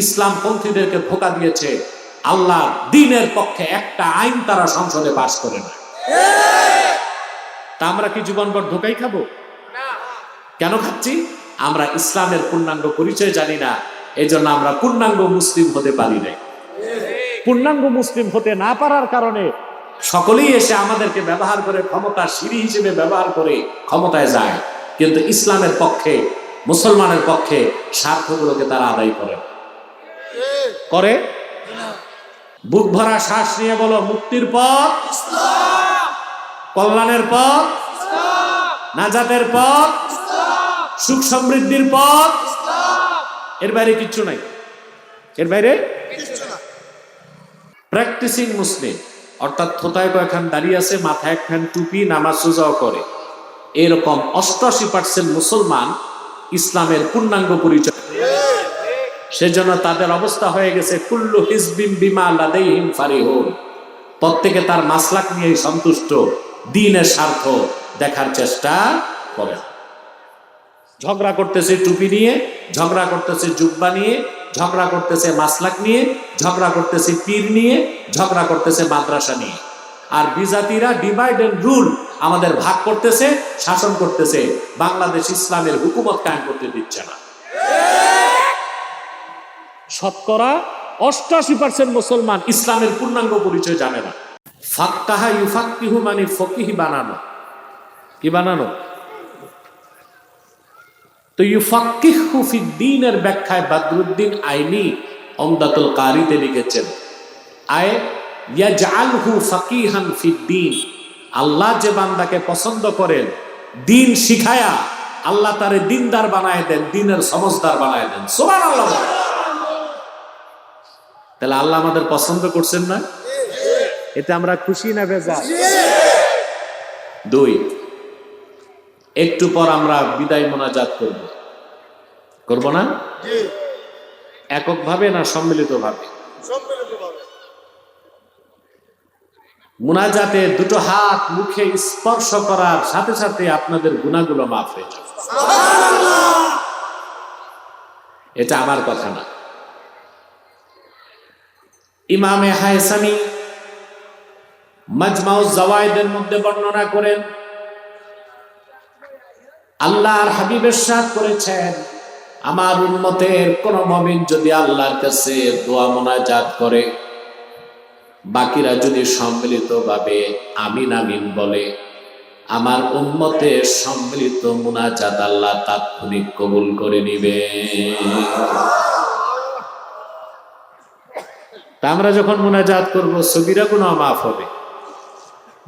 ইসলামপন্থীদেরকে ধোঁকা দিয়েছে। আল্লাহ দ্বীনের পক্ষে একটা আইন তারা সংসদে পাস করে না। তা আমরা কি জীবনভর ধোঁকাই খাবো? কেন খাচ্ছি? আমরা ইসলামের পূর্ণাঙ্গ পরিচয় জানি না, এই জন্য আমরা পূর্ণাঙ্গ মুসলিম হতে পারি না। পূর্ণাঙ্গ মুসলিম হতে না পারার কারণে সকলেই এসে আমাদেরকে ব্যবহার করে, ক্ষমতার সিঁড়ি হিসেবে ব্যবহার করে ক্ষমতায় যায়, কিন্তু ইসলামের পক্ষে, মুসলমানের পক্ষে স্বার্থগুলোকে তারা আদায় করে। বুক ভরা শ্বাস নিয়ে বলো, মুক্তির পথ, কল্যাণের পথ, নাজাতের পথ, সুখ সমৃদ্ধির পথ। এর বাইরে কিচ্ছু নাই, এর বাইরে প্র্যাকটিসিং মুসলিম, অর্থাৎ থোতায় কয়েকখান দাঁড়িয়ে আছে, মাথায় একখান টুপি, নামাজ রোজাও করে, এরকম 88% মুসলমান ইসলামের পূর্ণাঙ্গ পরিচয়। সেজন্য তাদের অবস্থা হয়ে গেছে কুল্লু হিজবিন বিমা লাদাইহিম ফারিহুন, প্রত্যেকে তার মাসলাক নিয়ে সন্তুষ্ট, দ্বীনের স্বার্থ দেখার চেষ্টা করে। ঝগড়া করতেছে টুপি নিয়ে, ঝগড়া করতেছে জুব্বা নিয়ে, ঝগড়া করতেছে মাসলাক নিয়ে, ঝগড়া করতেছে পীর নিয়ে, ঝগড়া করতেছে মাদ্রাসা নিয়ে। আর বিজাতিরা ডিভাইড এন্ড রুল আমাদের ভাগ করতেছে, শাসন করতেছে, বাংলাদেশ ইসলামের হুকুমত কায়েম করতে দিচ্ছে না। শতকরা 88% মুসলমান ইসলামের পূর্ণাঙ্গ পরিচয় জানে না। ফাক্কাহা ইউফাক্কিহু মানে ফকিহ বানানো, কি বানানো? তো ইউফাক্কিহু ফিদ্দীনের ব্যাখ্যায় বদরুদ্দীন আইনি উমদাতুল কারিতে লিখেছেন, আয় ইয়াজআলহু ফাকিহান ফিদ্দীন, আল্লাহ যে বান্দাকে পছন্দ করেন দ্বীন শিখায়া আল্লাহ তারে দ্বীনদার বানায় দেন, দ্বীনের সমজদার বানায় দেন। সুবহানাল্লাহ। তাহলে আল্লাহ আমাদের পছন্দ করছেন না? এতে আমরা খুশি না বেজার? 2, একটু পর আমরা বিদায় মোনাজাত করব না? এককভাবে না সম্মিলিতভাবে? মুনাজাতে দুটো হাত মুখে স্পর্শ করার সাথে সাথে আপনাদের গুনাহগুলো মাফ হয়ে যাবে। এটা আমার কথা না, ইমামে হায়সামি মাজমাউজ জাওয়ায়েদের মধ্যে বর্ণনা করেন, আল্লাহর হাবিব ইরশাদ করেছেন, আমার উম্মতের কোন মুমিন যদি আল্লাহর কাছে দোয়া মুনাজাত করে, বাকিরা যদি সম্মিলিতভাবে আমিন আমিন বলে, আমার উম্মতের সম্মিলিত মুনাজাত আল্লাহ তাৎক্ষণিক কবুল করে নিবে। তা আমরা যখন মুনাজাত করব, সগীরা গুনাহ মাফ হবে।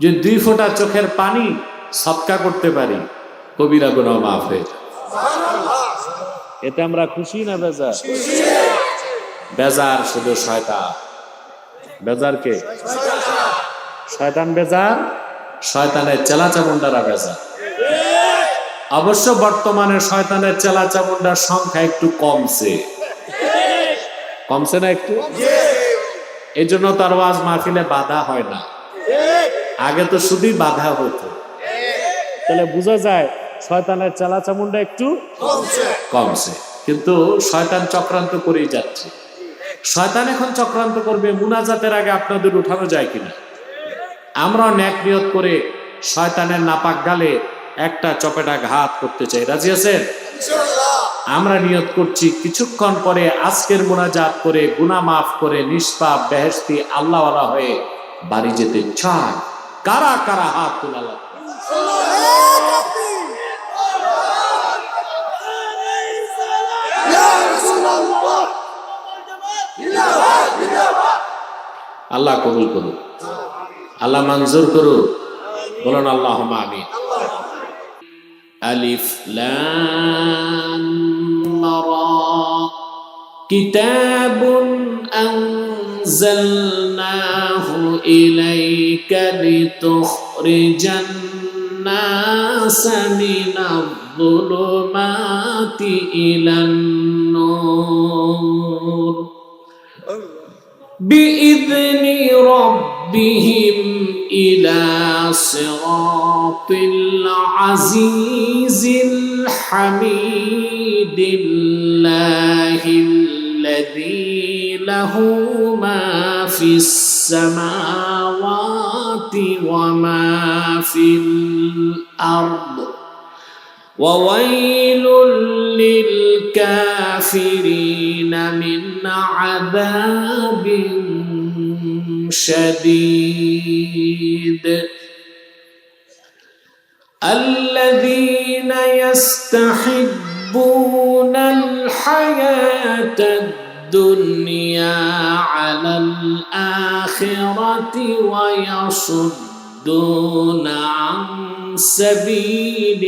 যে 2 ফোঁটা চোখের পানি সদকা করতে পারি, কবিরা গুনাহ মাফ হয়ে যায়। এতে আমরা খুশি না বেজার? বেজার শুধু শয়তান। বেজার কে? শয়তান বেজার, শয়তানের চেলাচামুন্ডারা বেজার। অবশ্য বর্তমানে শয়তানের চেলাচামুন্ডার সংখ্যা একটু কমছে না একটু? এই জন্য তার ওয়াজ মাহফিলে বাধা হয় না, আগে তো শুধুই বাধা হতো। তাহলে বোঝা যায় শয়তানের চেলাচামুন্ডা একটু কমছে, কিন্তু শয়তান চক্রান্ত করেই যাচ্ছে। শয়তান এখন চক্রান্ত করবে মুনাজাতের আগে আপনাদের উঠানো যায় কিনা। আমরা নেক নিয়ত করে শয়তানের নাপাক গালে একটা চপেটা ঘাত করতে চাই, রাজি আছেন? আমরা নিয়ত করছি কিছুক্ষণ পরে আজকের মুনাজাত করে গুনাহ মাফ করে নিষ্পাপ বেহেশতি আল্লাহওয়ালা হয়ে বাড়ি যেতে চায়। কারা কারা হাত তোলা? আল্লাহ কবুল করুন, আল্লাহ মঞ্জুর করুন, বলুন আল্লাহুম্মা আমিন। আলিফ লাম রা কিতাবুন আনজালনাহু ইলাইকা লিতুখরিজান নাস মিনায-যুলুমাতি ইলান-নূর বিইذনি রাব্বিহিম ইলা সিরাতিল আজিজিল হামিদিল্লাহিল الذي له ما في السماوات وما في الأرض وويل للكافرين من عذاب شديد الذين يستحبون الحياة الدنيا على الآخرة ويصدون عن سبيل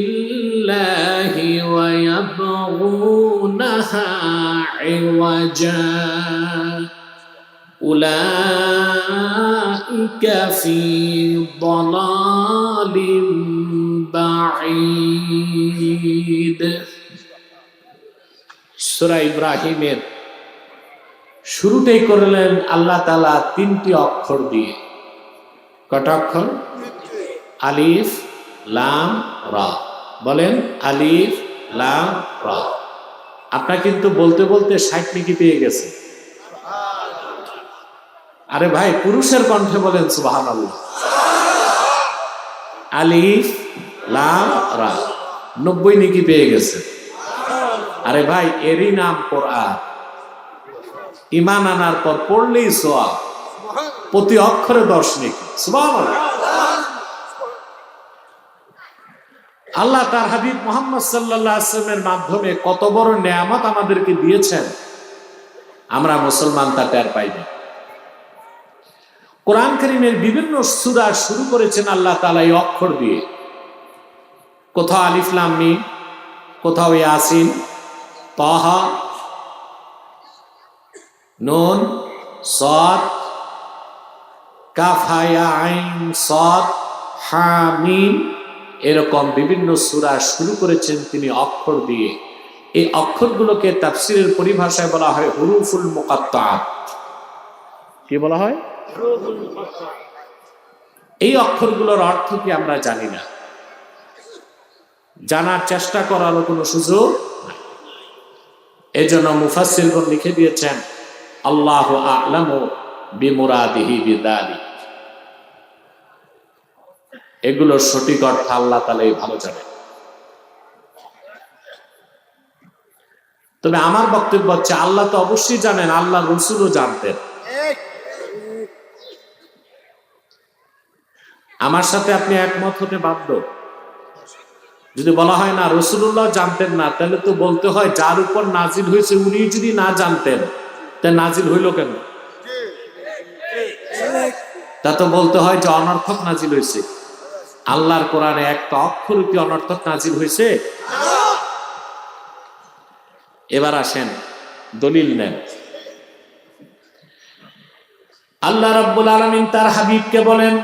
الله ويبغونها عوجا أولئك في ضلال بعيد সূরা ইব্রাহিমের শুরুতেই করলেন আল্লাহ তাআলা তিনটি অক্ষর দিয়ে। কটা অক্ষর? আলিফ লাম রা। বলেন আলিফ লাম রা। আপনারা কিন্তু বলতে বলতে 60 নাকি পেয়ে গেছে। আরে ভাই, পুরুষের কণ্ঠে বলেন সুবহানাল্লাহ। আলিফ লাম রা 90 নাকি পেয়ে গেছে। আরে ভাই, এরই নাম কোরআন। ঈমান আনার পর পড়লেই সওয়াব, প্রতি অক্ষরে 10 নেকি। সুবহানাল্লাহ। আল্লাহ তার হাবিব মুহাম্মদ সাল্লাল্লাহু আলাইহি ওয়াসাল্লামের মাধ্যমে কত বড় নেয়ামত আমাদেরকে দিয়েছেন, আমরা মুসলমান তা টের পাই না। কোরআন কারীমের বিভিন্ন সূরা শুরু করেছেন আল্লাহ তাআলা এই অক্ষর দিয়ে। কোথাও আলিফ লাম মিম, কোথাও ইয়াসিন, তাহা, নুন, সাদ, কাফ হা ইয়া আইন সাদ, হা মিম, এরকম বিভিন্ন সূরা শুরু করেছেন তিনি অক্ষর দিয়ে। এই অক্ষরগুলোকে তাফসীরের পরিভাষায় বলা হয় হুরুফুল মুকাত্তাআত। কি বলা হয়? এই অক্ষরগুলোর অর্থ কি আমরা জানি না, জানার চেষ্টা করারও কোনো সুযোগ নাই। এজন্য মুফাসসিরগণ লিখে দিয়েছেন আল্লাহু আ'লামু বিমুরাদিহি বিযালিক। এগুলোর সঠিক অর্থ আল্লাহ তাআলাই ভালো জানেন। তবে আমার বক্তব্য হচ্ছে, আল্লাহ তো অবশ্যই জানেন, আল্লাহ রাসূলও জানতেন। আমার সাথে আপনি একমত হতে বাধ্য। যদি বলা হয় না রাসূলুল্লাহ জানতেন না, তাহলে তো বলতে হয় যার উপর নাজিল হয়েছে উনি যদি না জানতেন তা নাজিল হইল কেন? তা তো বলতে হয় যে অনর্থক নাজিল হয়েছে। আল্লাহর কোরআনে একটা অক্ষর কি অনর্থক নাজিল হয়েছে? এবার আসেন দলিল নেন। আল্লাহ রাব্বুল আলামিন তার হাবিবকে বলেন,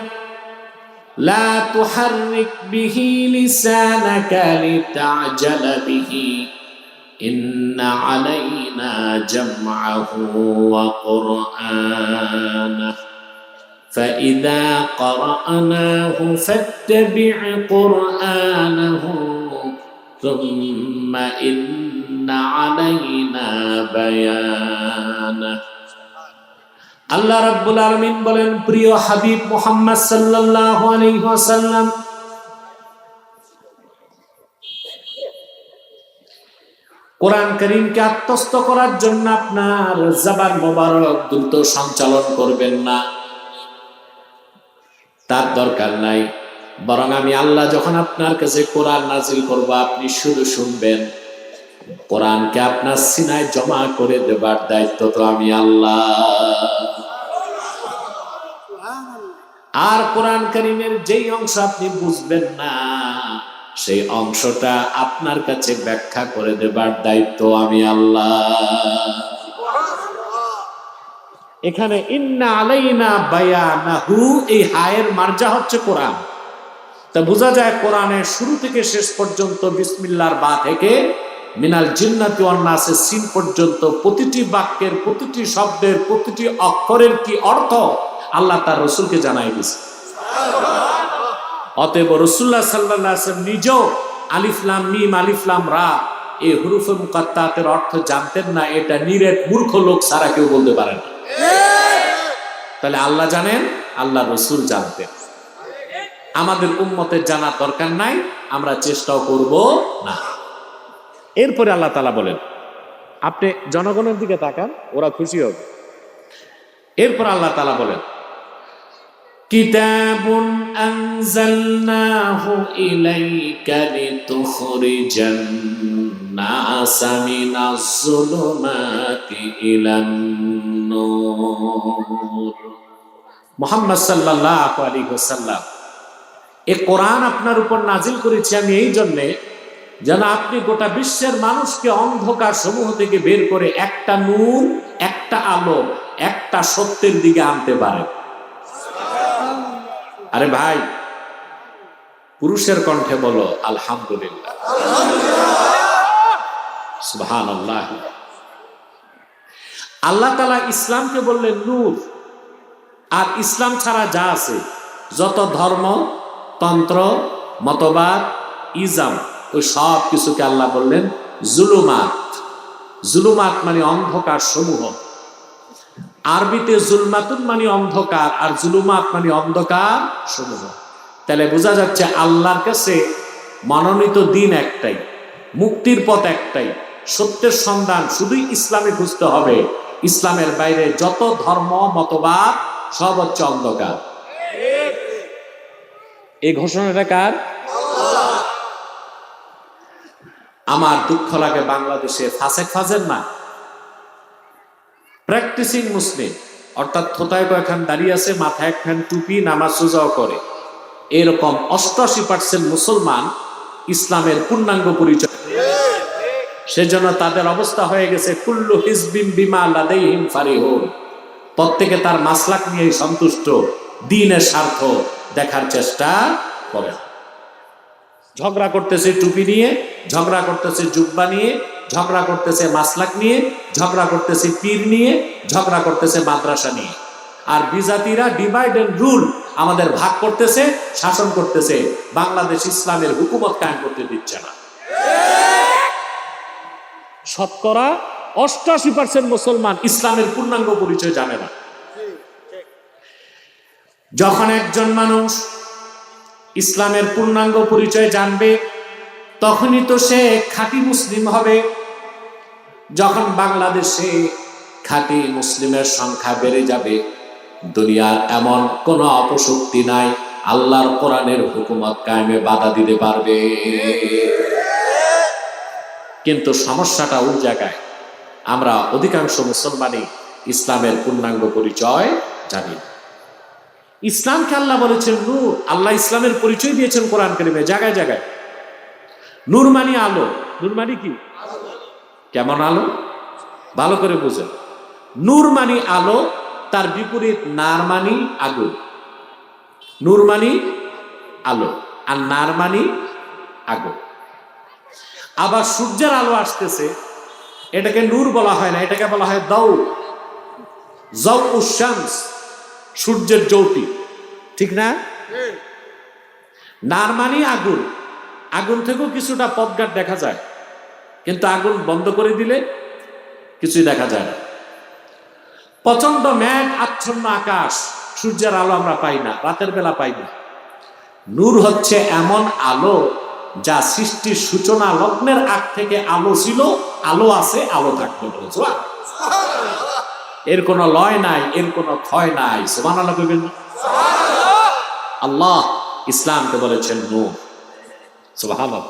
লা তুহাররিক বিহি লিসানাকা লিতা'জালা বিহি ইন্না আলাইনা জামআহু ওয়া কুরআনাহু فإذا قرأناه فاتبع قرآنه ثم إن علينا بيانه। আল্লাহ রাব্বুল আলামিন বলেন, প্রিয় হাবিব মুহাম্মদ সাল্লাল্লাহু আলাইহি ওয়াসাল্লাম, কোরআন কারীমকে আত্মস্থ করার জন্য আপনার জবান মোবারক দ্রুত সঞ্চালন করবেন না, তার দরকার নাই। বরং আমি আল্লাহ যখন আপনার কাছে কোরআন নাজিল করব, আপনি শুধু শুনবেন। কোরআনকে আপনার সিনায় জমা করে দেবার দায়িত্ব তো আমি আল্লাহ। আর কোরআন কারীমের যেই অংশ আপনি বুঝবেন না, সেই অংশটা আপনার কাছে ব্যাখ্যা করে দেবার দায়িত্ব আমি আল্লাহ। এখানে ইন্না আলাইনা বায়ানাহু, এই হায়ের মারজা হচ্ছে কোরআন। তা বোঝা যায় কোরআনের শুরু থেকে শেষ পর্যন্ত বিসমিল্লাহর বা থেকে মিনাল জিন্নাতি ওয়ান নাসের সিন পর্যন্ত প্রতিটি বাক্যের, প্রতিটি শব্দের, প্রতিটি অক্ষরের কি অর্থ আল্লাহ তার রাসূলকে জানাই দিয়েছে। অতএব রাসূলুল্লাহ সাল্লাল্লাহু আলাইহি ওয়াসাল্লাম নিজেও আলিফ লাম মিম আলিফ লাম রা এই হুরুফে মুকাত্তাতের অর্থ জানতেন না, এটা নিরেট মূর্খ লোক ছাড়া কেউ বলতে পারে না। তাহলে আল্লাহ জানেন, আল্লাহ রসুল জানতেন। আমাদের উম্মতের জানার দরকার নাই, আমরা চেষ্টাও করব না। এরপরে আল্লাহ তাআলা বলেন, আপনি জনগণের দিকে তাকান, ওরা খুশি হবে। এরপর আল্লাহ তাআলা বলেন, কিতাবুন আনজালনাহু ইলাইকা লিতুখরিজান নাসা মিনাজ যুলুমাতি ইলান নূর। মুহাম্মদ সাল্লাল্লাহু আলাইহি ওয়াসাল্লাম, এই কোরআন আপনার উপর নাজিল করেছি আমি এই জন্যে যেন আপনি গোটা বিশ্বের মানুষকে অন্ধকার সমূহ থেকে বের করে একটা নূর, একটা আলো, একটা সত্যের দিকে আনতে পারেন। আরে ভাই, পুরুষের কণ্ঠে বলো আলহামদুলিল্লাহ, সুবহানাল্লাহ। আল্লাহ তাআলা ইসলামকে বললেন নূর, আর ইসলাম ছাড়া যা আছে যত ধর্ম, তন্ত্র, মতবাদ, ইজাম, ওই সব কিছুকে আল্লাহ বললেন জুলুমাত। জুলুমাত মানে অন্ধকার সমূহ। আরবিতে জুলমাতুন মানে অন্ধকার, আর জুলুমাত মানে অন্ধকার সমূহ। তাহলে বোঝা যাচ্ছে আল্লাহর কাছে মনোনীত দিন একটাই, মুক্তির পথ একটাই, সত্যের সন্ধান শুধুই ইসলামে খুঁজতে হবে। ইসলামের বাইরে যত ধর্ম, মতবাদ সব হচ্ছে অন্ধকার। এই ঘোষণাটা কার? আমার দুঃখ লাগে বাংলাদেশে ফাসেক ফাজের না, প্র্যাকটিসিং মুসলিম, অর্থাৎ থোতায় কয়েকখান দাঁড়িয়ে আছে, মাথায় একখান টুপি, নামাজ রোজাও করে, এরকম 88% মুসলমান ইসলামের পূর্ণাঙ্গ পরিচয়। সেজন্য তাদের অবস্থা হয়ে গেছে কুল্লু হিজবিন বিমা লাদাইহিম ফারিহুন, প্রত্যেকে তার মাসলাক নিয়ে সন্তুষ্ট, দ্বীনের স্বার্থ দেখার চেষ্টা করে। ঝগড়া করতেছে টুপি নিয়ে, ঝগড়া করতেছে জুব্বা নিয়ে, ঝগড়া করতেছে মাসলাক নিয়ে, ঝগড়া করতেছে পীর নিয়ে, ঝগড়া করতেছে মাদ্রাসা নিয়ে। আর বিজাতিরা ডিভাইড এন্ড রুল আমাদের ভাগ করতেছে, শাসন করতেছে, বাংলাদেশ ইসলামের হুকুমত কায়েম করতে দিচ্ছে না। শতকরা 88% মুসলমান ইসলামের পূর্ণাঙ্গ পরিচয় জানে না। যখন একজন মানুষ ইসলামের পূর্ণাঙ্গ পরিচয় জানবে, তখনই তো সে খাঁটি মুসলিম হবে। যখন বাংলাদেশে খাঁটি মুসলিমের সংখ্যা বেড়ে যাবে, দুনিয়ার এমন কোন অপশক্তি নাই আল্লাহর কোরআনের হুকুমত কায়েমে বাধা দিতে পারবে। কিন্তু সমস্যাটা ওই জায়গায়, আমরা অধিকাংশ মুসলমানই ইসলামের পূর্ণাঙ্গ পরিচয় জানি না। ইসলামকে আল্লাহ বলেছেন নূর, আল্লাহ ইসলামের পরিচয় দিয়েছেন কোরআন কারিমে জায়গায় জায়গায়। নূর মানে আলো। নূর মানে কি? কেমন আলো? ভালো করে বুঝেন। নূর মানে আলো, তার বিপরীত নার মানে আগুন। নূর মানে আলো, আর নার মানে আগুন। আবার সূর্যের আলো আসতেছে, এটাকে নূর বলা হয় না, এটাকে বলা হয় দাউ, যাউউশ শামস, সূর্যের জ্যোতি, ঠিক না? নার মানে আগুন। আগুন থেকেও কিছুটা পথঘাট দেখা যায়, কিন্তু আগুন বন্ধ করে দিলে কিছুই দেখা যায় না। প্রচন্ড মেঘ আচ্ছন্ন আকাশ, সূর্যের আলো আমরা পাই না, রাতের বেলা পাই না। নূর হচ্ছে এমন আলো যা সৃষ্টির সূচনা লগ্নের আগ থেকে আলো ছিল, আলো আছে, আলো থাকবে। এর কোনো লয় নাই, এর কোনো ক্ষয় নাই। সুবহানাল্লাহ বলবেন। আল্লাহ ইসলামকে বলেছেন নূর। সুবহানাল্লাহ।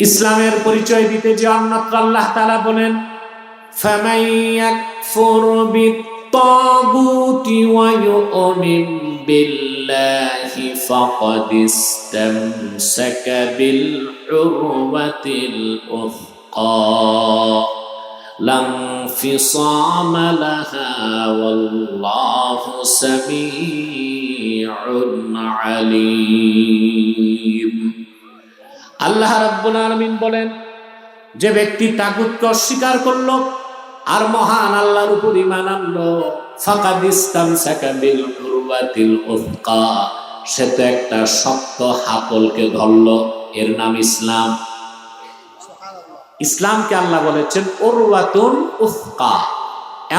ইসলামের পরিচয় দিতে যে অন্যত্র আল্লাহ তাআলা বলেন, ফামান ইয়াকফুর বিত-তাগুতি ওয়া ইউমিন বিল্লাহি ফাকাদ ইসতামসাকা বিল উরওয়াতিল উসকা লা ইনফিসামা লাহা ওয়াল্লাহু সামিউন আলীম। আল্লাহ রাব্বুল আলামিন বলেন, যে ব্যক্তি তাগুতকে অস্বীকার করলো আর মহান আল্লাহর উপর ঈমান আনলো, ফাকাদ ইসতামসাকা বিল উরওয়াতিল উসকা, সে তো একটা শক্ত হাতলকে ধরল, এর নাম ইসলাম। ইসলামকে আল্লাহ বলেছেন উরওয়াতুন উসকা,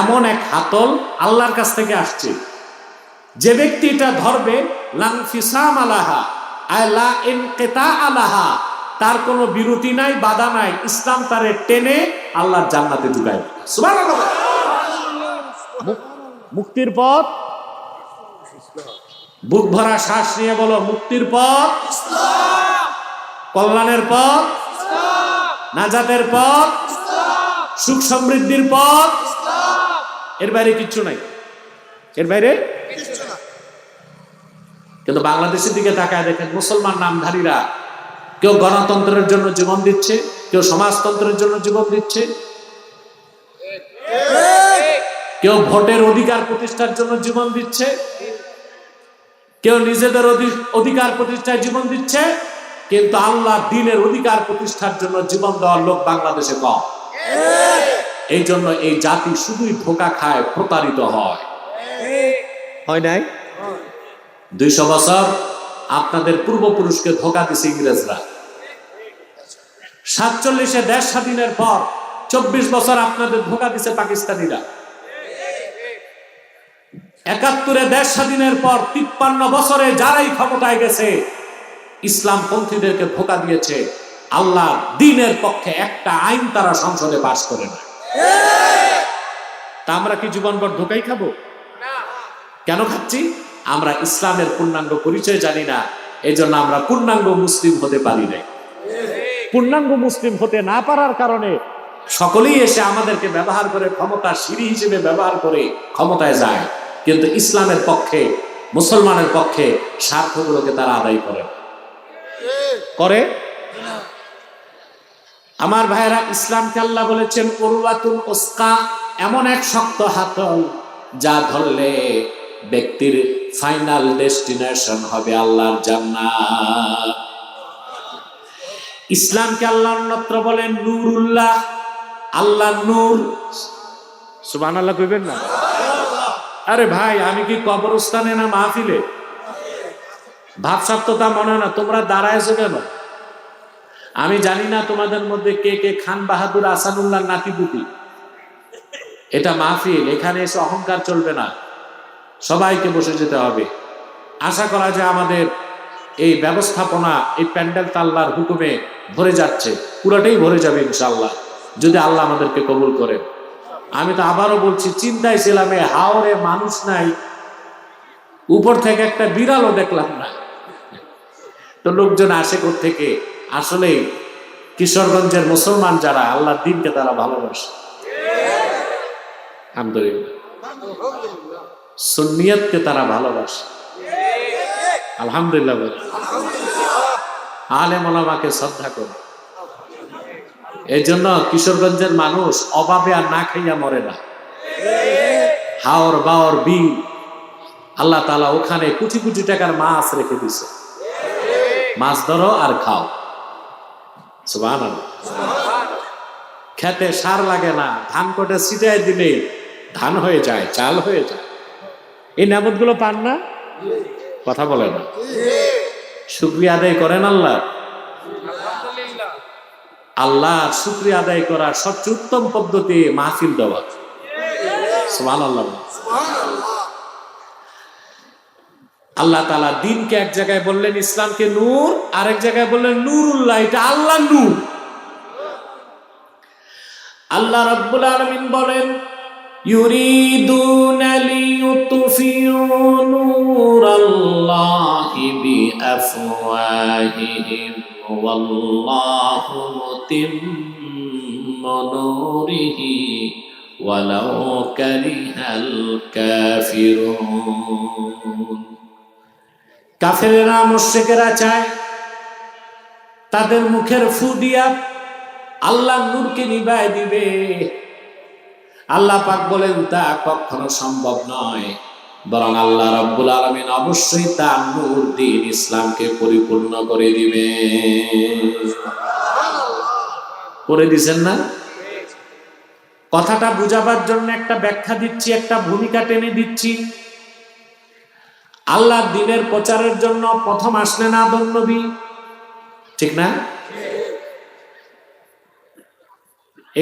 এমন এক হাতল আল্লাহর কাছ থেকে আসছে, যে ব্যক্তি এটা ধরবে লানফিসাম আলাহা আলা ইনকিতা আলাহা, তার কোনো বিরতি নাই, বাধা নাই, ইসলাম তারে টেনে আল্লাহর জান্নাতে ঢুকায়। সুবহানাল্লাহ। মুক্তির পথ, বুক ভরা শ্বাস নিয়ে বলো, মুক্তির পথ ইসলাম, কল্যাণের পথ ইসলাম, নাজাতের পথ ইসলাম, সুখ সমৃদ্ধির পথ ইসলাম। এর বাইরে কিচ্ছু নাই, এর বাইরে কিচ্ছু না। কিন্তু বাংলাদেশের দিকে তাকায় দেখেন, মুসলমান নামধারীরা কেউ গণতন্ত্রের জন্য জীবন দিচ্ছে, কেউ সমাজতন্ত্রের জন্য জীবন দিচ্ছে, কেউ ভোটের অধিকার প্রতিষ্ঠার জন্য জীবন দিচ্ছে, কেউ নিজেদের অধিকার প্রতিষ্ঠায় জীবন দিচ্ছে, কিন্তু আল্লাহ দ্বীনের অধিকার প্রতিষ্ঠার জন্য জীবন দেওয়ার লোক বাংলাদেশে কম। এই জন্য এই জাতি শুধুই ধোঁকা খায়, প্রতারিত হয় নাই? 200 বছর আপনাদের পূর্বপুরুষকে ধোঁকা দিছে ইংরেজরা। 47-এ দেশ স্বাধীনের পর 24 বছর আপনাদের ধোঁকা দিছে পাকিস্তানিরা। 71-এ দেশ স্বাধীনের পর 53 বছরে যারাই ক্ষমতায় গেছে ইসলামপন্থীদেরকে ধোঁকা দিয়েছে। আল্লাহ দ্বীনের পক্ষে একটা আইন তারা সংসদে পাস করে না। তা আমরা কি জীবনভর ধোঁকাই খাবো? কেন খাচ্ছি? আমরা ইসলামের পূর্ণাঙ্গ পরিচয় জানি না, এই জন্য আমরা পূর্ণাঙ্গ মুসলিম হতে পারি না। পূর্ণাঙ্গ মুসলিম হতে না পারার কারণে সকলেই এসে আমাদেরকে ব্যবহার করে, ক্ষমতার সিঁড়ি হিসেবে ব্যবহার করে ক্ষমতায় যায়, কিন্তু ইসলামের পক্ষে, মুসলমানের পক্ষে স্বার্থগুলোকে তারা আদায় করে। আমার ভাইয়েরা, ইসলামকে আল্লাহ বলেছেন উরওয়াতুন উসকা, এমন এক শক্ত হাতল যা ধরলে ব্যক্তির ফাইনাল ডেস্টিনেশন হবে আল্লাহর জান্নাত। ইসলামকে আল্লাহ অন্যত্র বলেন নূরুল্লাহ, আল্লাহ নূর। সুবহানাল্লাহ কইবেন না? আরে ভাই, আমি কি কবরস্থানে না মাহফিলে? ভাবসাব তো তা মনে না। তোমরা দাঁড়ায়ছো কেন? আমি জানি না তোমাদের মধ্যে কে কে খান বাহাদুর আসানুল্লাহ নাতিপুতি। এটা মাহফিল, এখানে এসে অহংকার চলবে না, সবাইকে বসে যেতে হবে। আশা করা যায় আমাদের এই ব্যবস্থাপনা, এই প্যান্ডেল আল্লাহর হুকুমে ভরে যাচ্ছে, পুরোটাই ভরে যাবে ইনশাআল্লাহ, যদি আল্লাহ আমাদেরকে কবুল করেন। আমি তো আবারও বলছি, চিন্তায় ছিলাম হাওরে মানুষ নাই, উপর থেকে একটা বিড়ালও দেখলাম না। তো লোকজন আসে কোত্থেকে? আসলে কিশোরগঞ্জের মুসলমান যারা আল্লাহর দ্বীনকে তারা ভালোবাসে, আলহামদুলিল্লাহ, সুন্নিয়তকে তারা ভালোবাসে, আলহামদুলিল্লাহ, আলেম ওলামাকে শ্রদ্ধা করে। এই জন্য কিশোরগঞ্জের মানুষ অভাবে আর না খাইয়া মরে না। হাওর বাওর বিল আল্লাহ তাআলা ওখানে কোটি কোটি টাকার মাছ রেখে দিছে, মাছ ধরো আর খাও। সুবহানাল্লাহ। খেতে সার লাগে না, ধান কোটে ছিটায় দিলে ধান হয়ে যায়, চাল হয়ে যায়। এই নিয়ামতগুলো পান না? কথা বলে না। শুকরিয়া আদায় করেন আল্লাহ। আল্লাহর শুকরিয়া আদায় করার সবচেয়ে উত্তম পদ্ধতি মাহফিল দেওয়া। সুবহানাল্লাহ। আল্লাহ তাআলা দ্বীনকে এক জায়গায় বললেন ইসলামকে নূর, আরেক জায়গায় বললেন নূরুল্লাহ, এটা আল্লাহ নূর। আল্লাহ রাব্বুল আলামিন বলেন ইউরিদুনা লিইউতফিউ নূরাল্লাহি বিআফওয়াহিহিম ওয়াল্লাহু মুতিম্মু নূরিহি ওয়ালাউ কারিহাল কাফিরুন। কাফেরেরা, মুশরিকেরা চায় তাদের মুখের ফু দিয়া আল্লাহর নূরকে নিভায় দিবে। আল্লাহ পাক বলেন তা কখনো সম্ভব নয়, বরং আল্লাহ রাব্বুল আলামিন অবশ্যই তার নূর দ্বীন ইসলামকে পরিপূর্ণ করে দিবে। করে দিবেন না? কথাটা বুঝাবার জন্য একটা ব্যাখ্যা দিচ্ছি, একটা ভূমিকা টেনে দিচ্ছি। আল্লাহর দ্বীনের প্রচারের জন্য প্রথম আসলেন আদম নবী, ঠিক না?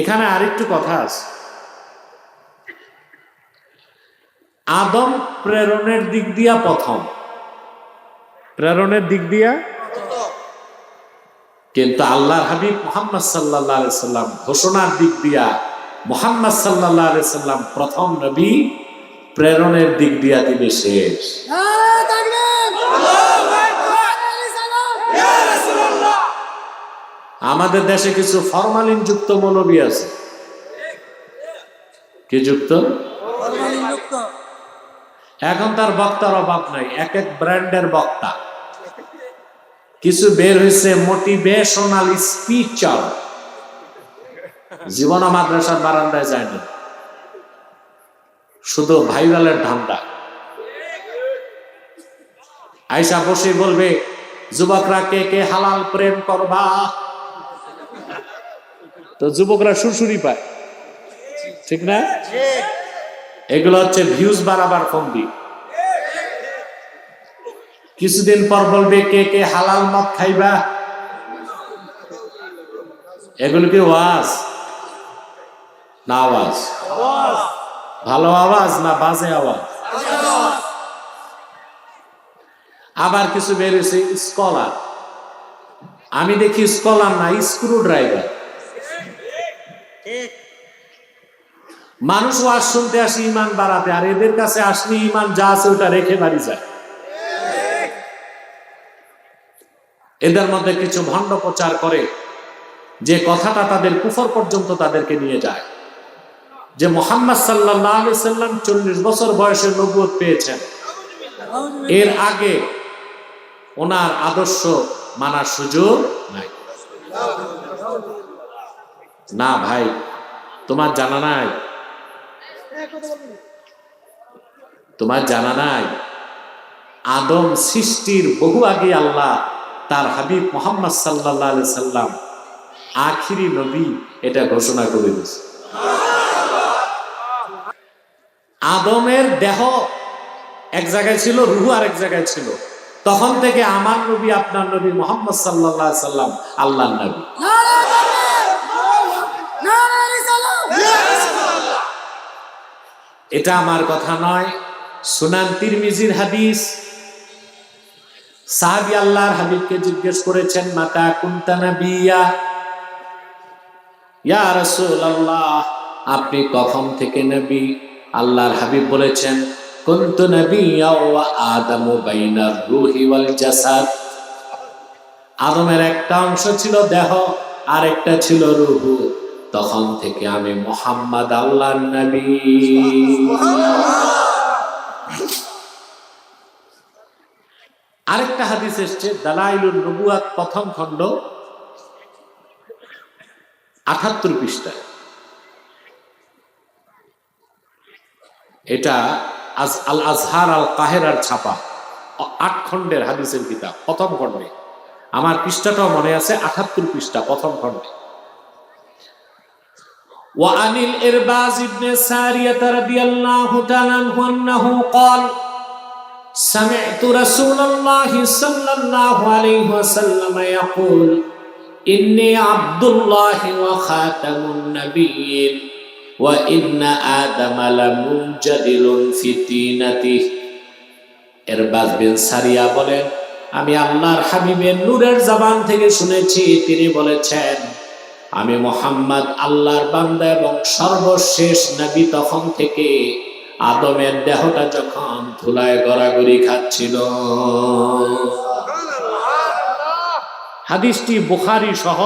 এখানে আরেকটু কথা আছে। আদম প্রেরণের দিক দিয়া প্রথম, প্রেরণের দিক দিয়া, কিন্তু আল্লাহর হাবিব মুহাম্মদ সাল্লাল্লাহু আলাইহি সাল্লাম ঘোষণার দিক দিয়া মুহাম্মদ সাল্লাল্লাহু আলাইহি সাল্লাম প্রথম নবী, প্রেরণের দিক দিয়া তিনি শেষ। আমাদের দেশে কিছু ফরমালিন যুক্ত মৌলবী আছে। কি যুক্ত? এখন তার বক্তার অভাব নাই, এক এক ব্র্যান্ডের বক্তা। কিছু বের হয়েছে মোটিভেশনাল স্পিচার, জীবন মাদ্রাসার বারান্দায় যায় না, শুধু ভাইরালের ধান্দা। আয়সা বসে বলবে, যুবকরা কে কে হালাল প্রেম করবা, তো যুবকরা সুরসুরি পায়, ঠিক না? এগুলো হচ্ছে ভিউজ বাড়াবার ফন্দি। কিছুদিন পর বলবে কে কে হালাল মদ খাইবা, এগুলো কি ওয়াজ না আওয়াজ? ভালো আওয়াজ না বাজে আওয়াজ? আবার কিছু বেরিয়েছে স্কলার, আমি দেখি স্কলার না, স্ক্রু ড্রাইভার। মানুষ ওয়াজ শুনতে আসে ইমান বাড়াতে, আর এদের কাছে আসলে ইমান যা আছে ওটা রেখে বাড়ি যায়। এদের মধ্যে কিছু ভণ্ড প্রচার করে যে কথাটা তাদের কুফর পর্যন্ত তাদেরকে নিয়ে যায়, যে মুহাম্মদ সাল্লাল্লাহু আলাইহি সাল্লাম 40 বছর বয়সে নবুয়ত পেয়েছেন, এর আগে ওনার আদর্শ মানার সুযোগ নাই। না ভাই, তোমার জানা নাই, তোমার জানা নাই, আদম সৃষ্টির বহু আগে আল্লাহ তার হাবিব মুহাম্মদ সাল্লাল্লাহু আলাইহি সাল্লাম আখিরি নবী এটা ঘোষণা করে দিয়েছে। আদমের দেহ এক জায়গায় ছিল, রূহ আর এক জায়গায় ছিল। তখন থেকে আমার নবী, আপনার নবী মুহাম্মদ সাল্লাল্লাহু আলাইহি সাল্লাম আল্লাহর নবী। এটা আমার কথা নয়, সুনান তিরমিজির হাদিস। সাহাবী আল্লাহর হাবিবকে জিজ্ঞেস করেছেন, মাতা কুনতা নাবিয়্যা, ইয়া রাসূলুল্লাহ, আপনি কখন থেকে নবী? আল্লাহর হাবিব বলেছেন, কুনতু নাবিয়্যা ওয়া আদামু বাইনার রূহি ওয়াল জাসাদ। আদমের একটা অংশ ছিল দেহ, আর একটা ছিল রূহ, তখন থেকে আমি মুহাম্মদ আল্লাহর নবী। আরেকটা হাদিস এসছে দালাইলুন নবুয়াত প্রথম খণ্ড 78 পৃষ্ঠা। এটা আল আজহার আল কাহেরার ছাপা 8 খণ্ডের হাদিসের কিতাব, প্রথম খণ্ডে। আমার পৃষ্ঠাটাও মনে আছে, 78 পৃষ্ঠা, প্রথম খণ্ডে। وعن الإرباز بن سارية رضي الله تعالى عنه أنه قال سمعت رسول الله صلى الله عليه وسلم يقول إني عبد الله وخاتم النبيين وإن آدم لمنجدل في طينته। ইরবাজ বিন সারিয়া বলেন, আমি আল্লাহর হাবিবের নূরের জবান থেকে শুনেছি, তিনি বলেছেন, আমি মুহাম্মদ আল্লাহর বান্দা এবং সর্বশেষ নবী তখন থেকে আদমের দেহটা যখন ধুলায় গড়াগড়ি খাচ্ছিল। হাদিসটি বুখারী সহ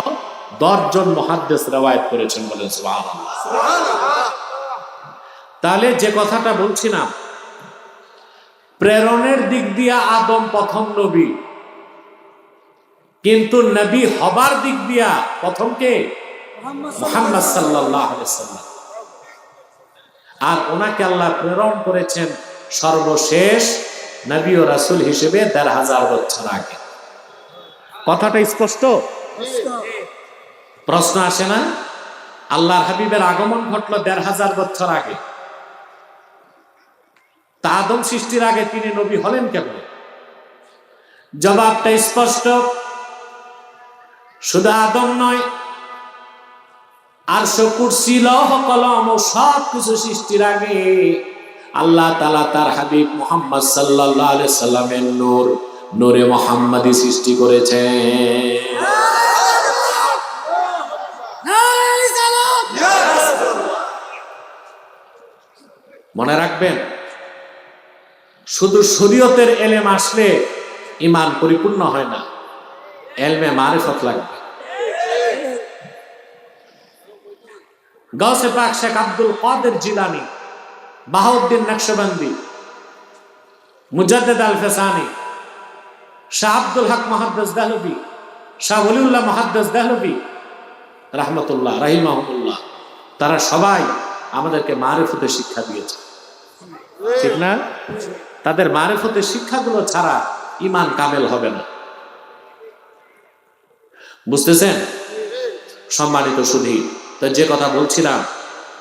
10 জন মুহাদ্দিস রওয়ায়াত করেছেন, বলেন সুবহানাল্লাহ। তাহলে যে কথাটা বলছিলাম, প্রেরণের দিক দিয়া আদম প্রথম নবী, কিন্তু নবী হবার দিক দিয়া প্রথম কে? মুহাম্মদ সাল্লাল্লাহু আলাইহি সাল্লাম। আর ওনাকে আল্লাহ প্রেরণ করেছেন সর্বশেষ নবী ও রাসূল হিসেবে ১৫০০ বছর আগে। কথাটা স্পষ্ট? প্রশ্ন আসে না? আল্লাহর হাবিবের আগমন ঘটলো ১৫০০ বছর আগে, তা আদম সৃষ্টির আগে তিনি নবী হলেন কেমন? জবাবটা স্পষ্ট। শুধু আদম নয়, আরশ, কুরসি, লৌহ কলম ও সব কিছু সৃষ্টির আগে আল্লাহ তাআলা তার হাবিব মুহাম্মদ সাল্লাল্লাহু আলাইহি সাল্লামের নূর, নূরে মুহাম্মাদি সৃষ্টি করেছেন। মনে রাখবেন, শুধু শরীয়তের এলেম আসলে ঈমান পরিপূর্ণ হয় না, এলমে মারিফত লাগবে। গাউসে পাক শেখ আব্দুল কাদের জিলানী, বাহাউদ্দিন নকশবন্দি, মুজাদ্দিদ আল ফেসানি, শাহ আব্দুল হক মুহাদ্দিস দেহলভী, শাহ ওলিউল্লাহ মুহাদ্দিস দেহলভী রাহমাতুল্লাহ রাহিমাহুল্লাহ, তারা সবাই আমাদেরকে মারিফতের শিক্ষা দিয়েছে, ঠিক না? তাদের মারিফতের শিক্ষাগুলো ছাড়া ঈমান কামেল হবে না। বুঝতেছেন সম্মানিত সুধী? তো যে কথা বলছিলাম,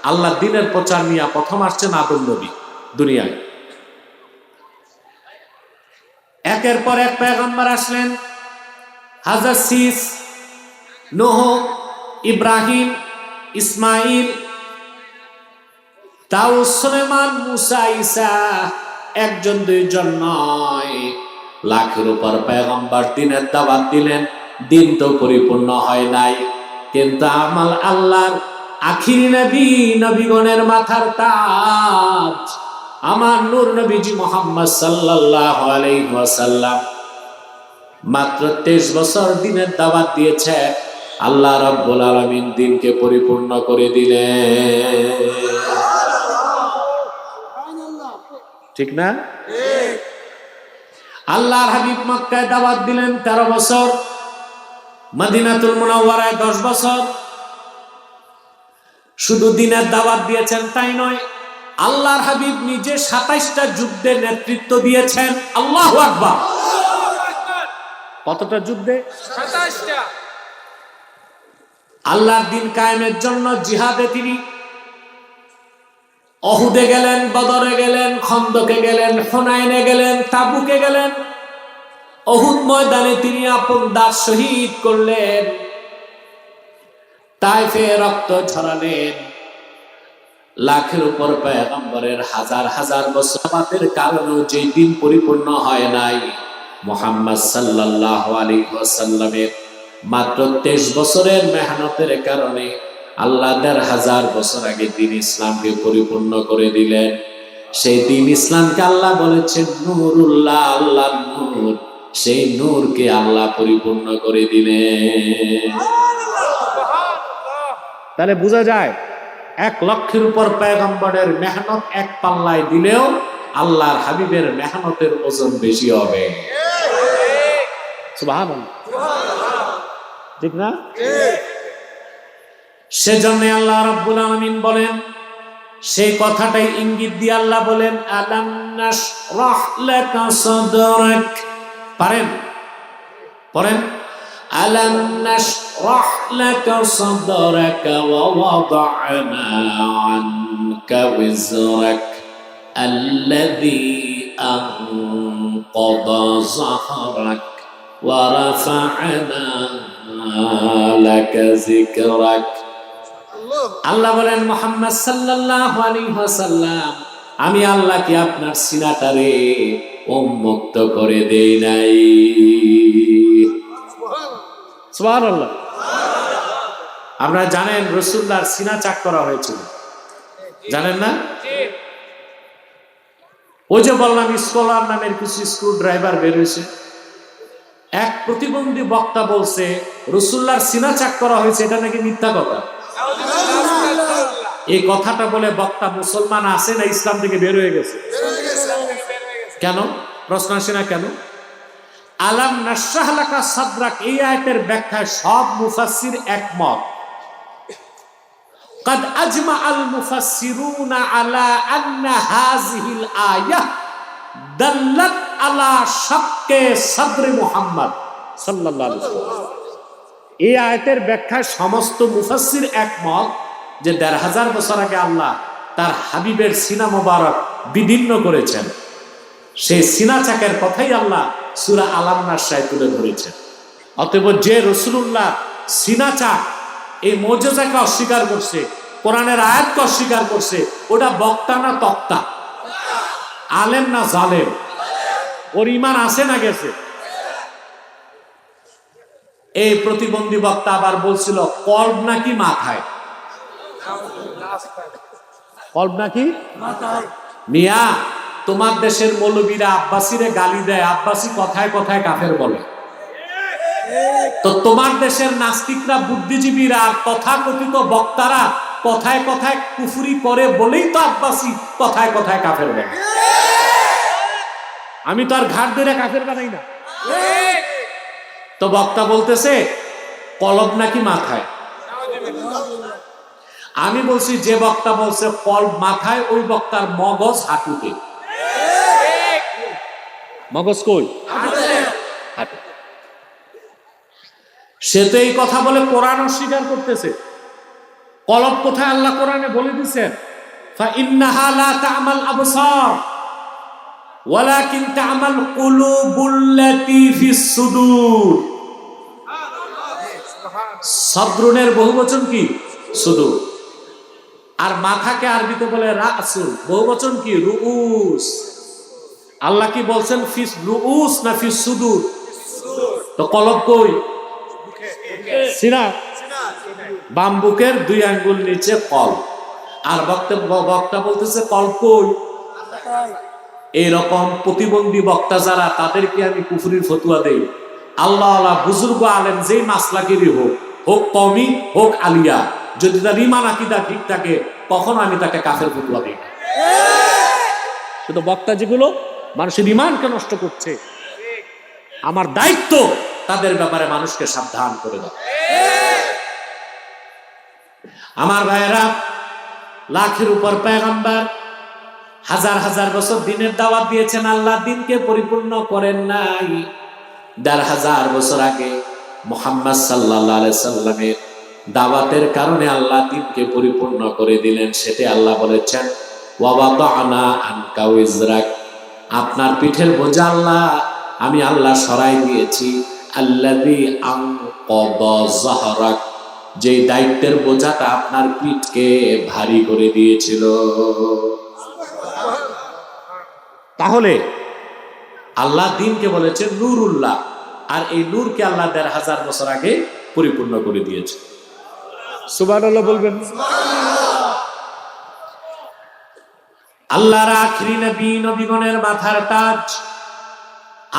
আল্লাহ দ্বীনের প্রচার নিয়ে প্রথম আসছেন আদম নবী দুনিয়ায়। একের পর এক পয়গম্বর আসলেন। হযরত শীস, নূহ, ইব্রাহিম, ইসমাইল, দাউদ, সুলাইমান, মুসা, ঈসা, একজন দুইজন নয়, লাখের উপর পয়গম্বর দ্বীনের দাওয়াত দিলেন। দিন তো পরিপূর্ণ হয় নাই, কিন্তু আমাল আল্লাহর আখিরি নবী, নবীগণের মাথার তাজ আমার নূর নবীজি মুহাম্মদ সাল্লাল্লাহু আলাইহি ওয়াসাল্লাম মাত্র 23 বছর দ্বীনের দাওয়াত দিয়েছে। আল্লাহ রাব্বুল আলামিন দ্বীনকে পরিপূর্ণ করে দিলেন, ঠিক না? আল্লাহর হাবিব মক্কায় দাওয়াত দিলেন 13 বছর, মদিনাতুল মুনাওয়ারায় 10 বছর। শুধু দ্বীনের দাওয়াত দিয়েছেন তাই নয়, আল্লাহর হাবিব নিজে 27টা যুদ্ধের নেতৃত্ব দিয়েছেন। আল্লাহু আকবার! কতটা যুদ্ধে? 27টা। আল্লাহর দ্বীন কায়েমের জন্য জিহাদে তিনি অহুদে গেলেন, বদরে গেলেন, খন্দকে গেলেন, হুনাইনে গেলেন, তাবুকে গেলেন। অহুদ ময়দানে তিনি আপন দাঁত শহীদ করলেন, তাইফে রক্ত ঝরালেন। লাখের উপর পয়গম্বরের হাজার হাজার বছরের কারণেও যে দিন পরিপূর্ণ হয় নাই, মুহাম্মদ সাল্লাল্লাহু আলাইহি ওয়াসাল্লামের মাত্র 23 বছরের মেহনতের কারণে আল্লাহ 1500 বছর আগে দ্বীন ইসলামকে পরিপূর্ণ করে দিলেন। সেই দ্বীন ইসলামকে আল্লাহ বলেছেন নূরুল্লাহ, আল্লাহর নূর। সেই নূরকে আল্লাহ পরিপূর্ণ করে দিলেন। তাহলে বোঝা যায় 1 লক্ষের উপর পয়গম্বরের মেহনত এক পাল্লায় দিলেও আল্লাহর হাবিবের মেহনতের ওজন বেশি হবে। সুবহানাল্লাহ, ঠিক না? সেজন্য আল্লাহ রাব্বুল আলামিন বলেন, সেই কথাটাই ইঙ্গিত দিয়ে আল্লাহ বলেন, আলাম নাশরাহ লাকা সাদরাক। পারেন? পড়েন, আলাম নাশরাহ লাকা সাদরাকা ওয়া ওয়াদা'না আনকা ওয়িজরাক আল্লাযী আনকাযা যাহরাক ওয়া রাফা'না লাকা যিকরাক। আল্লাহ বলেন, মুহাম্মদ সাল্লাল্লাহু আলাইহি ওয়াসাল্লাম, আমি আল্লাহ কি আপনার সিনাটারে উন্মুক্ত করে দেই নাই? সুবহানাল্লাহ। আপনারা জানেন রাসূলুল্লাহর সিনা চাক করা হয়েছিল, জানেন না? ওই যে বললাম স্কলার নামের কিছু স্ক্রু ড্রাইভার বের হয়েছে। এক প্রতিবন্ধী বক্তা বলছে রাসূলুল্লাহর সিনা চাক করা হয়েছে, এটা নাকি মিথ্যা কথা। এই কথাটা বলে বক্তা মুসলমান আছে না ইসলাম থেকে বের হয়ে গেছে? কেন? প্রশ্ন আসে না কেন? আলাম নাশরাহ লাকা সাদরাক, এই আয়াতের ব্যাখ্যায় সব মুফাসসির একমত। قد اجمع المفسرون على ان هذه الايه دلت على شق صدر محمد সাল্লাল্লাহু আলাইহি ওয়াসাল্লাম। এই আয়াতের ব্যাখ্যায় সমস্ত মুফাসসির একমত যে 1500 বছর আগে আল্লাহ তার হাবিবের সিনা মোবারক বিদীর্ণ করেছেন। সেই সিনা চাকের কথাই আল্লাহ সূরা আল-নাসরায় তুলে ধরেছেন। অতএব যে রাসূলুল্লাহ সিনা চাক এই মুজিজাকে অস্বীকার করছে, কোরআনের আয়াতকে অস্বীকার করছে, ওটা বক্তা না তক্তা, আলেম না জালেম, ওর ঈমান আছে না গেছে? এই প্রতিবন্ধী বক্তা আবার বলছিল কলব নাকি মাথায়, কলব নাকি মাথায়। মিয়া, তোমার দেশের মৌলবীরা আব্বাসীরে গালি দেয়, আব্বাসী কথায় কথায় কাফের বলে। তো তোমার দেশের নাস্তিকরা, বুদ্ধিজীবীরা, তথাকথিত বক্তারা কথায় কথায় কুফরি করে বলেই তো আব্বাসী কথায় কথায় কাফের বলে। আমি তো আর ঘাট ধরে কাফের বানাই না। তো বক্তা বলতেছে কলব নাকি মাথায়। আমি বলছি যে বক্তা বলছে কলব মাথায়, ওই বক্তার মগজ হাঁটুতে। মগজ কই? হাঁটু। সে তো এই কথা বলে কোরআন অস্বীকার করতেছে। কলব কোথায় আল্লাহ কোরআনে বলে দিয়েছেন, ফাইন্নাহা লা তা'মাল আবসার ওয়ালাকিন তা'মাল কুলুবুল্লাতী ফিস সুদূর। সদরুনের বহুবচন কি? সুদূর। আর মাথাকে আরবিতে বলে রাসুল, বহুবচন কি? রুউস। আল্লাহ কি বলছেন ফিস রুউস না ফিস সুদূর? তো কলব কই? সিনা, বাম বুকের 2 আঙ্গুল নিচে কল। আর বক্তা বলতেছে কল কই? এইরকম প্রতিবন্ধী বক্তা যারা, তাদেরকে আমি কুফরির ফতুয়া দেই। আল্লাহ আল্লাহ বুজুর্গ আলেম যেই মাসলাকেরই হোক, হোক কওমি হোক আলিয়া, যদি তার ঈমান আকীদা ঠিক থাকে, কখনো আমি তাকে কাফের ফতুয়া দেই না। শুধু বক্তা যেগুলো মানুষের ঈমানকে নষ্ট করছে, আমার দায়িত্ব তাদের ব্যাপারে মানুষকে সাবধান করে দাও। আমার ভাইয়েরা, লাখের উপর পয়গম্বর, হাজার হাজার বছর দিনের দাওয়াত দিয়েছেন, আল্লাহ দিনকে পরিপূর্ণ করেন নাই। ১৫০০ বছর আগে মুহাম্মদ সাল্লাল্লাহু আলাইহি সাল্লামের দাওয়াতের কারণে আল্লাহ দিনকে পরিপূর্ণ করে দিলেন। সেটা আল্লাহ বলেছেন, ওয়া ওয়াদানা আনকা উইজরাক, আপনার পিঠের বোঝা আল্লাহ, আমি আল্লাহ সরাই দিয়েছি। আল্লাযী আনকাযা যাহরাক, যে দায়িত্বের বোঝাটা আপনার পিঠকে ভারী করে দিয়েছিল। তাহলে আল্লাহ দিনকে বলেছেন নূরুল্লাহ, আর এই নূরকে আল্লাহ ১৫০০ বছর আগে পরিপূর্ণ করে দিয়েছে। সুবহানাল্লাহ বলবেন। আল্লাহর আখিরি নবী, নবীগণের মাথার তাজ,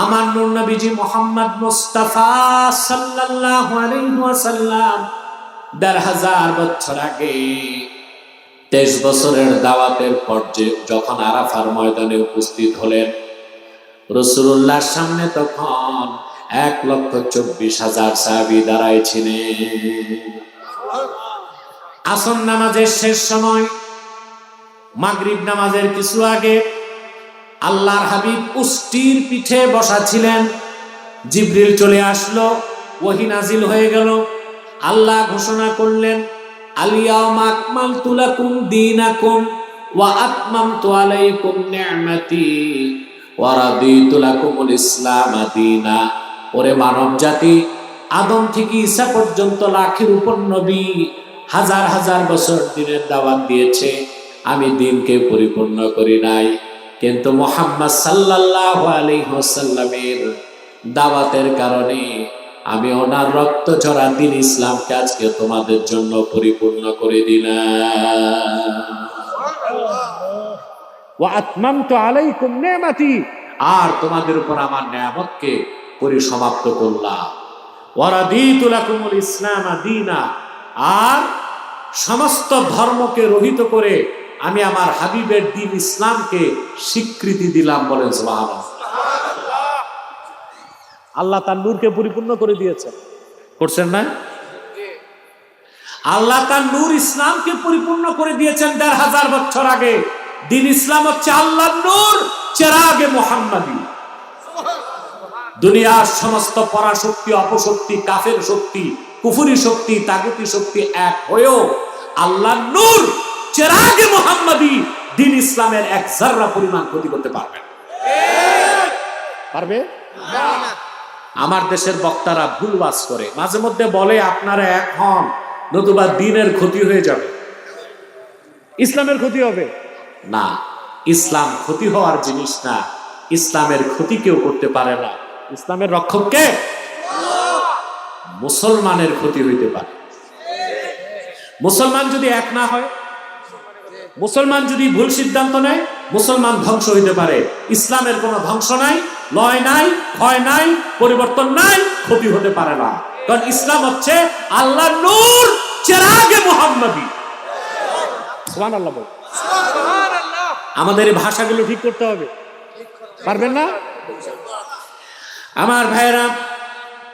আমার নূর নবীজি মুহাম্মদ মুস্তাফা সাল্লাল্লাহু আলাইহি ওয়াসাল্লাম ১৫০০ বছর আগে ২৩ বছরের দাওয়াতের পর যখন আরাফার ময়দানে উপস্থিত হলেন, রাসূলুল্লাহর সামনে তখন ১,২৪,০০০ সাহাবী দাঁড়ায় ছিলেন। আসর নামাজের শেষ সময়, মাগরিব নামাজের কিছু আগে, আল্লাহর হাবিব উষ্টির পিঠে বসা ছিলেন। জিবরিল চলে আসলো, ওহী নাজিল হয়ে গেল। আল্লাহ ঘোষণা করলেন, আল-ইয়াওমা আকমালতু লাকুম দীনাকুম ওয়া আতমামতু আলাইকুম নি'মাতি ওয়া রাদিতু লাকুমুল ইসলাম দীনা। ওরে মানব জাতি, আদম থেকে ঈসা পর্যন্ত লাখের উপর নবী হাজার হাজার বছর দিনের দাওয়াত দিয়েছে, আমি দিনকে পরিপূর্ণ করি নাই। কিন্তু মুহাম্মদ সাল্লাল্লাহু আলাইহি ওয়াসাল্লামের দাওয়াতের কারণে আমি ওনার রক্ত ঝরা দিন ইসলামকে আজকে তোমাদের জন্য পরিপূর্ণ করে দিলাম। ওয়া আতমামতু আলাইকুম নি'মাতি, আর তোমাদের উপর আমার নিয়ামতকে পরিসমাপ্ত করলাম। ওয়া রাদিতু লাকুমুল ইসলাম দীনা, আর সমস্ত ধর্মকে রহিত করে আমি আমার হাবিবের দ্বীন ইসলামকে স্বীকৃতি দিলাম। বলেন সুবহানাল্লাহ। আল্লাহ তার নূরকে পরিপূর্ণ করে দিয়েছেন, করছেন না? আল্লাহ তার নূর ইসলামকে পরিপূর্ণ করে দিয়েছেন ১৫০০ বছর আগে। দ্বীন ইসলাম হচ্ছে আল্লাহর নূর, চেরাগে মুহাম্মাদি। দুনিয়ার সমস্ত পরাশক্তি, অপশক্তি, কাফের শক্তি, কুফরি শক্তি, তাগুতি শক্তি এক হয়েও আল্লাহর নূর চেরাগে মুহাম্মাদি দ্বীন ইসলামের এক জাররা পরিমাণ ক্ষতি করতে পারবে না। পারবে? আমার দেশের বক্তারা ভুল ওয়াজ করে, মাঝে মধ্যে বলে আপনারা এক হন, নতুবা দ্বীনের ক্ষতি হয়ে যাবে, ইসলামের ক্ষতি হবে না। ইসলাম ক্ষতি হওয়ার জিনিস না, ইসলামের ক্ষতি কেউ করতে পারে না। ইসলামের রক্ষক কে? মুসলমানের ক্ষতি হইতে পারে। মুসলমান যদি এক না হয়, মুসলমান যদি ভুল সিদ্ধান্ত নেয়, মুসলমান ধ্বংস হইতে পারে। ইসলামের কোনো ধ্বংস নাই, লয় নাই, ক্ষয় নাই, পরিবর্তন নাই, ক্ষতি হতে পারে না। কারণ ইসলাম হচ্ছে আল্লাহর নূর, চেরাগে মুহাম্মাদি। সুবহানাল্লাহ বল। আমাদের এই ভাষাগুলো ঠিক করতে হবে, পারবেন না আমার ভাইয়েরা?